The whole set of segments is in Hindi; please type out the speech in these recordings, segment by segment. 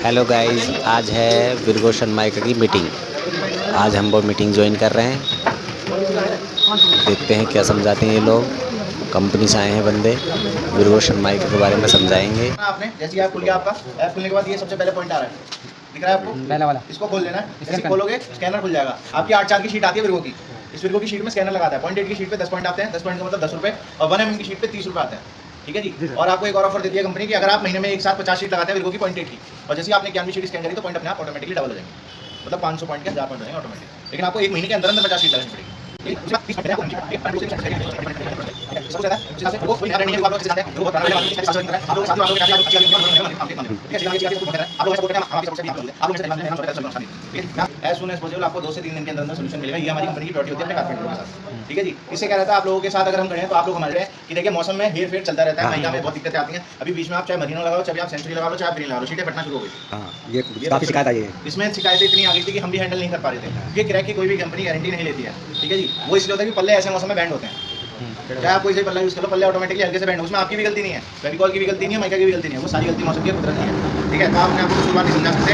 हेलो गाइस, आज है विर्गो शर्माइका की मीटिंग। आज हम वो मीटिंग ज्वाइन कर रहे हैं। देखते हैं क्या समझाते हैं ये लोग। कंपनी से आए हैं बंदे, विर्गो शर्माइका के बारे में समझाएंगे। आपने जैसे ही ऐप खुल गया, आपका ऐप खुलने के बाद ये सबसे पहले पॉइंट आ रहा है, दिख रहा है आपको पहला वाला। इसको खोल लेना है। जैसे खोलोगे स्कैनर खुल जाएगा। आपकी 8 की शीट आती है विर्गो की। इस विर्गो की शीट में स्कैनर लगाता है। 0.8 की शीट पे 10 पॉइंट आते हैं। 10 पॉइंट का मतलब 10 रुपये, और 1 mm की शीट पे 30 रुपये आते हैं। ठीक है जी। और आपको एक और ऑफर देती है कंपनी की, अगर आप महीने में एक साथ 50 शीट लगाते हैं विर्गो की 0.8 की, और जैसे आपने 91 शीट स्कैन करी तो पॉइंट अपने आप ऑटोमेटिकली डबल हो जाएंगे। मतलब 500 पॉइंट के 1000 पॉइंट हो जाएंगे ऑटोमेटिक। लेकिन आपको एक महीने के अंदर अंदर 50 शीट लगानी पड़ेगी। एज सून एज पॉसिबल आपको 2 से 3 दिन के अंदर सोल्यूशन मिलेगा। ये हमारी कंपनी की प्रायोरिटी होती है अपने कारपेंटरों के साथ। ठीक है जी। इससे क्या रहता है, आप लोगों के साथ अगर हम करें तो आप लोग हमारे कि देखिए मौसम में हेर फेर चलता रहता है। महीना में बहुत दिक्कतें आती हैं। अभी बीच में आप चाहे महीनों लगाओ, चाहे आप सेंचुरी लगा लो, चाहे आप ग्रीन लगा लो, शीटें फटना शुरू हो गई। ये काफ़ी शिकायत आई है। इसमें शिकायतें इतनी आ गई थी कि हम भी हैंडल नहीं कर पा रहे थे। ये क्रैक की कोई भी कंपनी गारंटी नहीं लेती है। ठीक है जी। वो इसलिए होता है कि पल्ले ऐसे मौसम में बैंड होते हैं। चाहे आप कोई से पल्ला यूज़ करो, पल्ले ऑटोमेटिकली हल्के से बैंड हो। उसमें आपकी भी गलती नहीं है, फेविकॉल की भी गलती नहीं है, माइका की भी गलती नहीं है। वो सारी गलती मौसम की कुदरत की है। ठीक है। तो आपने आपको शुरुआत नहीं समझा सकते।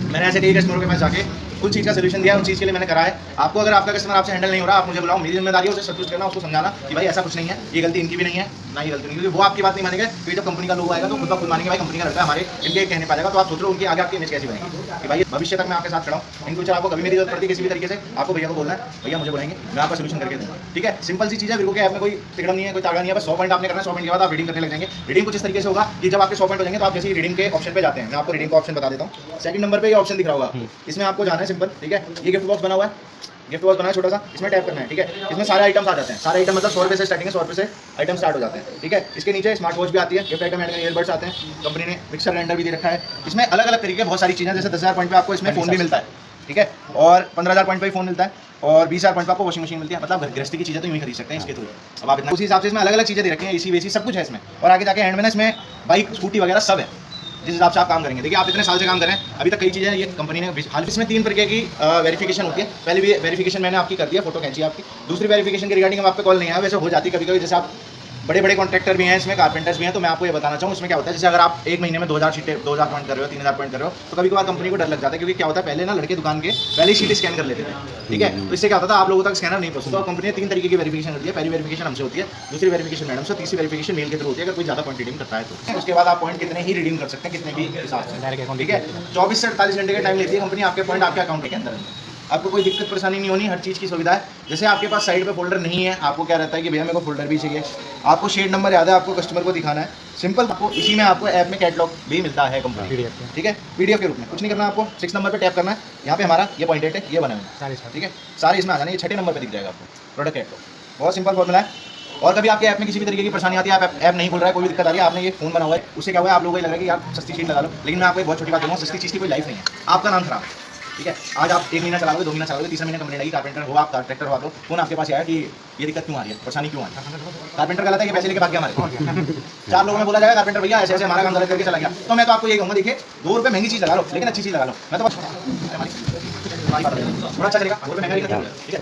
मैंने ऐसे कई कस्टमरों के पास जाके कुछ चीज़ का सोल्यूशन दिया, उन चीज़ के लिए मैंने करा है। आपको अगर आपका कस्टमर आपसे हैंडल नहीं हो रहा, आप मुझे बुलाओ, मेरी जिम्मेदारी है उसे सब कुछ करना, उसको समझाना कि भाई ऐसा कुछ नहीं है, ये गलती इनकी भी नहीं है, ना ये गलती नहीं, क्योंकि वो आपकी बात नहीं मानेंगे। क्योंकि जब कंपनी का लोगो आएगा तो खुद ब खुद मानेंगे भाई कंपनी का लड़का है, हमारे इनके कहने पाएगा। तो आप सोच लो उनकी आगे आपकी इमेज कैसी बनेगी कि भाई भविष्य तक मैं आपके साथ खड़ा हूँ। इन फ्यूचर आपको कभी मेरी जरूरत पड़ती है किसी भी तरीके से, आपको भैया को बोलना है, भैया मुझे बुलाएंगे, मैं आपका सोल्यूशन करके दूंगा। ठीक है। सिंपल सी चीज़ है। विर्गो के ऐप में कोई तिकड़म नहीं है, कोई तागा नहीं है। बस 100 पॉइंट आपने करना है। 100 पॉइंट के बाद आप रीडिंग करने लग जाएंगे। रीडिंग कुछ इस तरीके से होगा कि जब आपके 100 पॉइंट हो जाएंगे तो आप जैसे रीडिंग के ऑप्शन पे जाते हैं, मैं आपको रीडिंग का ऑप्शन बता देता हूँ। सेकंड नंबर पे ये ऑप्शन दिख रहा होगा, इसमें आपको जाना है सिंपल। ठीक है। ये गिफ्ट बॉक्स बना हुआ है, गिफ्ट बॉक्स बना है छोटा सा, इसमें टैप करना है। ठीक है। इसमें सारे आइटम्स आ जाते हैं। सारे आइटम मतलब 100 रुपये से स्टार्टिंग है, 100 रुपये से आइटम स्टार्ट हो जाते हैं। ठीक है। इसके नीचे स्मार्ट वॉच भी आती है, गिफ्ट आइटम एंड ईयरबड्स आते हैं। कंपनी ने मिक्सर ग्राइंडर भी दे रखा है। इसमें अलग अलग तरीके बहुत सारी चीज़ें, जैसे 10,000 पॉइंट पे आपको इसमें फोन भी मिलता है। ठीक है। और 15,000 पॉइंट पे फोन मिलता है, और 20,000 पॉइंट पे आपको वॉशिंग मशीन मिलती है। मतलब गृहस्थी की चीज़ें तो यूँ ही खरीद सकते हैं इसके थ्रू। अब आप इतना उसी हिसाब से इसमें अलग अलग चीज़ें दे रखी हैं, एसी वेसी सब कुछ है इसमें। और आगे जाके एंड में ना इसमें बाइक स्कूटी वगैरह सब है, जिस हिसाब से आप काम करेंगे। देखिए आप इतने साल से काम कर रहे हैं, अभी तक कई चीज़ें ये कंपनी ने हाल इसमें 3 प्रकार की वेरिफिकेशन होती है। पहली भी वेरिफिकेशन मैंने आपकी कर दिया, फोटो खींची आपकी। दूसरी वेरिफिकेशन के रिगार्डिंग हम आपको कॉल नहीं आया, वैसे हो जाती कभी कभी, जैसे आप बड़े बड़े कॉन्ट्रैक्टर भी हैं इसमें, कारपेंटर्स भी हैं। तो मैं आपको ये बताना चाहूँ इसमें क्या होता है। जैसे अगर आप एक महीने में 2,000 शीटें 2,000 पॉइंट कर रहे हो, 3,000 पॉइंट कर रहे हो, तो कभी कभार कंपनी को डर लग जाता है। क्योंकि क्या होता है, पहले ना लड़के दुकान के पहले शीट स्कैन कर लेते थे। ठीक है। तो इससे क्या होता था, आप लोगों तक स्कैनर नहीं पहुंचता। तो कंपनी ने 3 तरीके की वेरिफिकेशन करती है। पहली वेरिफिकेशन हमसे होती है, दूसरी वेरिफिकेशन मैडम से, तीसरी वेरिफिकेशन मेल के थ्रू होती है, अगर कोई ज़्यादा पॉइंट रिडीम करता है तो। उसके बाद आप पॉइंट कितने ही रिडीम कर सकते हैं, कितने भी हिसाब से। ठीक है। 24 से 48 घंटे का टाइम लेती है कंपनी आपके पॉइंट आपके अकाउंट के अंदर। आपको कोई दिक्कत परेशानी नहीं होनी, हर चीज़ की सुविधा है। जैसे आपके पास साइड पे फोल्डर नहीं है, आपको क्या रहता है कि भैया मेरे को फोल्डर भी चाहिए, आपको शेड नंबर याद है, आपको कस्टमर को दिखाना है, सिंपल। आपको इसी में आपको ऐप में कैटलॉग भी मिलता है कंपनी। ठीक है। पीडीएफ के रूप में कुछ नहीं करना, आपको 6 नंबर पे टैप करना है। यहाँ पे हमारा ये पॉइंट है, ये बना हुआ है। ठीक है। सारे इसमें आ जाना, ये 6 नंबर पे दिख जाएगा आपको प्रोडक्ट कैटलॉग। बहुत सिंपल फॉर्मूला है। और कभी आपके ऐप में किसी भी तरीके की परेशानी आती है, आप ऐप नहीं खुल रहा है, कोई भी दिक्कत आ रही है, आपने ये फोन बना हुआ है, उससे क्या हुआ है, आप लोगों को लग रहा है कि यार सस्ती चीज़ लगा लो। लेकिन मैं आपको एक बहुत छोटी बात कहूँगा, सस्ती चीज़ की कोई लाइफ नहीं है, आपका नाम खराब है। ठीक है। आज आप 1 महीना चलाओगे, 2 महीना चलाओगे, तीसरा महीना कंप्लेंट आएगी, कारपेंटर हो आप, कॉन्ट्रैक्टर हो, तो फोन आपके पास आया कि ये दिक्कत क्यों आ रही है, परेशानी क्यों आ रही है। कारपेंटर गलत है, ये पैसे लेके भाग गया हमारे। 4 लोगों में बोला जाएगा कारपेंटर भैया ऐसे ऐसे हमारा काम गलत करके चला गया। तो मैं तो आपको ये कहूँगा, देखिए 2 रुपये महंगी चीज़ लगा लो, लेकिन अच्छी चीज़ लगा लो। मैं तो थोड़ा अच्छा चलेगा, 2 रुपये महंगा नहीं। ठीक है।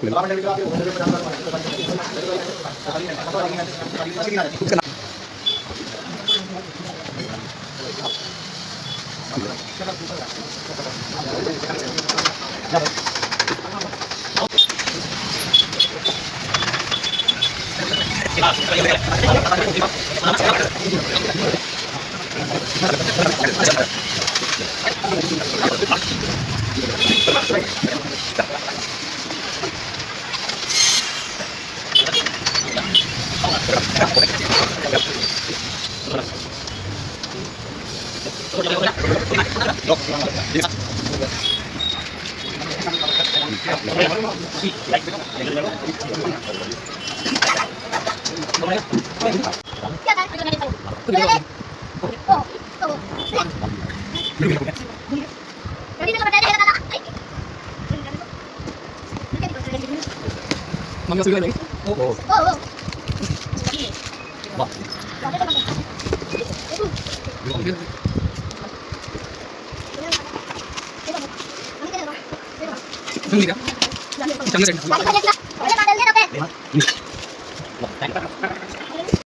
Mami sudah lagi. Oh. Wah. Sendiri kan? Jangan.